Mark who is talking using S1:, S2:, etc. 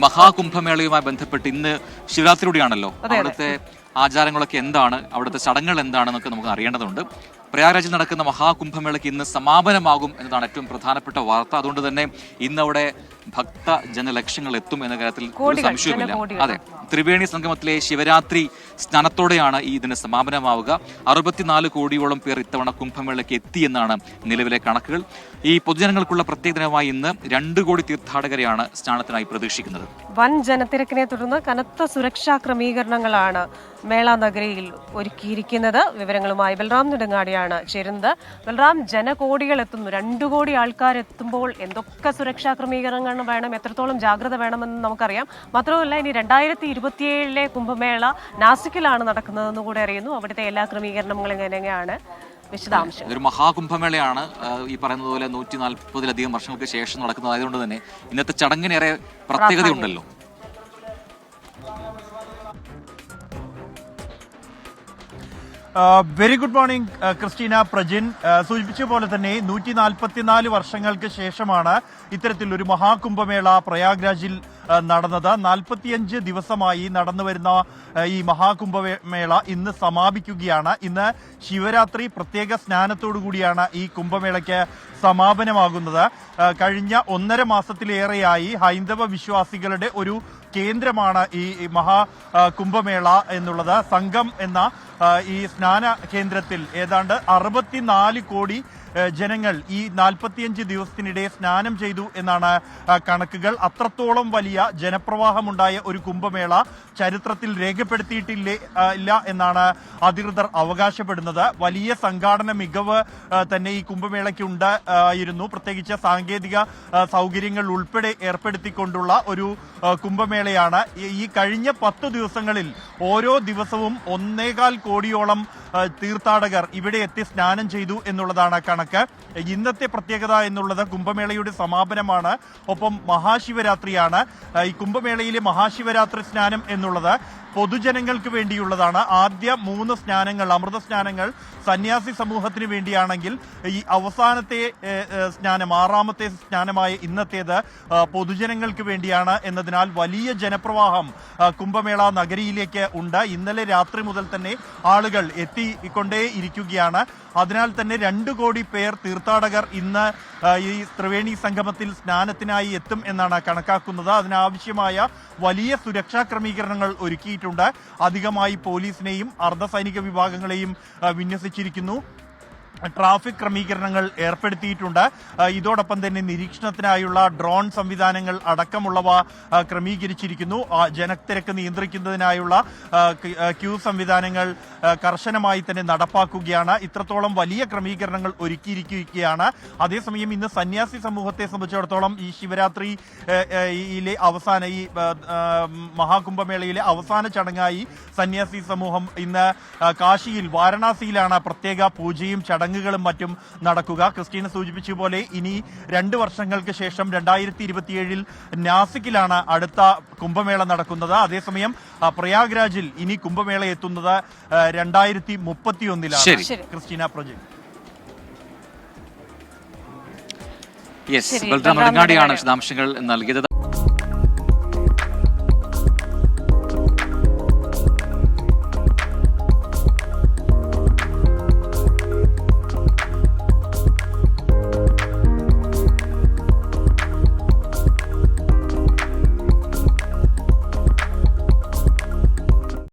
S1: മഹാകുംഭമേളയുമായി ബന്ധപ്പെട്ട് ഇന്ന് ശിവരാത്രിയോടെയാണല്ലോ. അവിടുത്തെ ആചാരങ്ങളൊക്കെ എന്താണ്, അവിടുത്തെ ചടങ്ങുകൾ എന്താണെന്നൊക്കെ നമുക്ക് അറിയേണ്ടതുണ്ട്. പ്രയാഗ്രാജിൽ നടക്കുന്ന മഹാകുംഭമേളയ്ക്ക് ഇന്ന് സമാപനമാകും എന്നതാണ് ഏറ്റവും പ്രധാനപ്പെട്ട വാർത്ത. അതുകൊണ്ട് തന്നെ ഇന്ന് അവിടെ ഭക്ത ജനലക്ഷങ്ങൾ എത്തും എന്ന കാര്യത്തിൽ ഒരു സംശയവുമില്ല. അതെ, ത്രിവേണി സംഗമത്തിലെ ശിവരാത്രി സ്നാനത്തോടെയാണ് ഈ ഇതിന് സമാപനമാവുക. 64 കോടിയോളം പേർ ഇത്തവണ കുംഭമേളയ്ക്ക് എത്തിയെന്നാണ് നിലവിലെ കണക്കുകൾ. ഈ പൊതുജനങ്ങൾക്കുള്ള പ്രത്യേക ദിനമായി ഇന്ന് 2 കോടി തീർത്ഥാടകരെയാണ് സ്നാനത്തിനായി പ്രതീക്ഷിക്കുന്നത്.
S2: വൻ ജനത്തിരക്കിനെ തുടർന്ന് കനത്ത സുരക്ഷാ ക്രമീകരണങ്ങളാണ് മേള നഗരിയിൽ ഒരുക്കിയിരിക്കുന്നത്. വിവരങ്ങളുമായി ബൽറാം നെടുങ്ങാടിയാണ് ചേരുന്നത്. ബൽറാം, ജനകോടികൾ എത്തുന്നു, 2 കോടി ആൾക്കാർ എത്തുമ്പോൾ എന്തൊക്കെ സുരക്ഷാ ക്രമീകരണങ്ങൾ വേണം, എത്രത്തോളം ജാഗ്രത വേണമെന്ന് നമുക്കറിയാം. മാത്രമല്ല, ഇനി 2027 കുംഭമേള നാസിക്കിലാണ് നടക്കുന്നതെന്ന് കൂടെ അറിയുന്നു. അവിടുത്തെ എല്ലാ ക്രമീകരണങ്ങളും എങ്ങനെയാണ്? വിശദാംശം.
S1: ഇതൊരു മഹാകുംഭമേളയാണ്. ഈ പറയുന്നത് പോലെ 140-ലധികം വർഷങ്ങൾക്ക് ശേഷം നടക്കുന്നതായതുകൊണ്ട് തന്നെ ഇന്നത്തെ ചടങ്ങിനേറെ പ്രത്യേകതയുണ്ടല്ലോ.
S3: Very good morning Christina, Prajin. സൂചിപ്പിച്ച പോലെ തന്നെ 144 വർഷങ്ങൾക്ക് ശേഷമാണ് ഇത്തരത്തിലൊരു മഹാകുംഭമേള പ്രയാഗ്രാജിൽ നടന്നത്. 45 ദിവസമായി നടന്നുവരുന്ന ഈ മഹാകുംഭമേള ഇന്ന് സമാപിക്കുകയാണ്. ഇന്ന് ശിവരാത്രി പ്രത്യേക സ്നാനത്തോടു കൂടിയാണ് ഈ കുംഭമേളയ്ക്ക് സമാപനമാകുന്നത്. കഴിഞ്ഞ 1.5 മാസത്തിലേറെയായി ഹൈന്ദവ വിശ്വാസികളുടെ ഒരു കേന്ദ്രമാണ് ഈ കുംഭമേള എന്നുള്ളത്. സംഘം എന്ന ഈ സ്നാന കേന്ദ്രത്തിൽ ഏതാണ്ട് 64 കോടി ജനങ്ങൾ ഈ 45 ദിവസത്തിനിടെ സ്നാനം ചെയ്തു എന്നാണ് കണക്കുകൾ. അത്രത്തോളം വലിയ ജനപ്രവാഹമുണ്ടായ ഒരു കുംഭമേള ചരിത്രത്തിൽ രേഖപ്പെടുത്തിയിട്ടില്ല എന്നാണ് അധികൃതർ അവകാശപ്പെടുന്നത്. വലിയ സംഘാടന മികവ് തന്നെ ഈ കുംഭമേളയ്ക്ക് ഉണ്ടായിരുന്നു. പ്രത്യേകിച്ച് സാങ്കേതിക സൗകര്യങ്ങൾ ഉൾപ്പെടെ ഏർപ്പെടുത്തിക്കൊണ്ടുള്ള ഒരു കുംഭമേളയാണ്. ഈ കഴിഞ്ഞ 10 ദിവസങ്ങളിൽ ഓരോ ദിവസവും 1.25 കോടിയോളം തീർത്ഥാടകർ ഇവിടെ എത്തി സ്നാനം ചെയ്തു എന്നുള്ളതാണ് കണക്ക്. ഇന്നത്തെ പ്രത്യേകത എന്നുള്ളത് കുംഭമേളയുടെ സമാപനമാണ്, ഒപ്പം മഹാശിവരാത്രിയാണ്. ഈ കുംഭമേളയിലെ മഹാശിവരാത്രി സ്നാനം എന്നുള്ളത് പൊതുജനങ്ങൾക്ക് വേണ്ടിയുള്ളതാണ്. ആദ്യ 3 സ്നാനങ്ങൾ, അമൃത സ്നാനങ്ങൾ സന്യാസി സമൂഹത്തിന് വേണ്ടിയാണെങ്കിൽ ഈ അവസാനത്തെ സ്നാനം, 6ാമത്തെ സ്നാനമായ ഇന്നത്തേത് പൊതുജനങ്ങൾക്ക് വേണ്ടിയാണ് എന്നതിനാൽ വലിയ ജനപ്രവാഹം കുംഭമേള നഗരിയിലേക്ക് ഉണ്ട്. ഇന്നലെ രാത്രി മുതൽ തന്നെ ആളുകൾ എത്തിക്കൊണ്ടേയിരിക്കുകയാണ്. അതിനാൽ തന്നെ 2 കോടി പേർ തീർത്ഥാടകർ ഇന്ന് ഈ ത്രിവേണി സംഗമത്തിൽ സ്നാനത്തിനായി എത്തും എന്നാണ് കണക്കാക്കുന്നത്. അതിനാവശ്യമായ വലിയ സുരക്ഷാ ക്രമീകരണങ്ങൾ ഒരുക്കിയിട്ടുണ്ട്. അധികമായി പോലീസിനെയും അർദ്ധസൈനിക വിഭാഗങ്ങളെയും വിന്യസിച്ചിരിക്കുന്നു. ട്രാഫിക് ക്രമീകരണങ്ങൾ ഏർപ്പെടുത്തിയിട്ടുണ്ട്. ഇതോടൊപ്പം തന്നെ നിരീക്ഷണത്തിനായുള്ള ഡ്രോൺ സംവിധാനങ്ങൾ അടക്കമുള്ളവ ക്രമീകരിച്ചിരിക്കുന്നു. ജനത്തിരക്ക് നിയന്ത്രിക്കുന്നതിനായുള്ള ക്യൂ സംവിധാനങ്ങൾ കർശനമായി തന്നെ നടപ്പാക്കുകയാണ്. ഇത്രത്തോളം വലിയ ക്രമീകരണങ്ങൾ ഒരുക്കിയിരിക്കുകയാണ്. അതേസമയം ഇന്ന് സന്യാസി സമൂഹത്തെ സംബന്ധിച്ചിടത്തോളം ഈ ശിവരാത്രിയിലെ അവസാന ഈ മഹാകുംഭമേളയിലെ അവസാന ചടങ്ങായി സന്യാസി സമൂഹം ഇന്ന് കാശിയിൽ, വാരണാസിയിലാണ് പ്രത്യേക പൂജയും ചടങ്ങുകളും മറ്റും നടക്കുക. ക്രിസ്റ്റീന സൂചിപ്പിച്ച പോലെ ഇനി 2 വർഷങ്ങൾക്ക് ശേഷം 2027 നാസിക്കിലാണ് അടുത്ത കുംഭമേള നടക്കുന്നത്. അതേസമയം പ്രയാഗ്രാജിൽ ഇനി കുംഭമേള എത്തുന്നത് 2031-ലാണ്. ക്രിസ്റ്റീന, പ്രൊജക്ട്.
S1: ബൽറാം നെടുങ്ങാടിയാണ് വിശദാംശങ്ങൾ നൽകിയത്.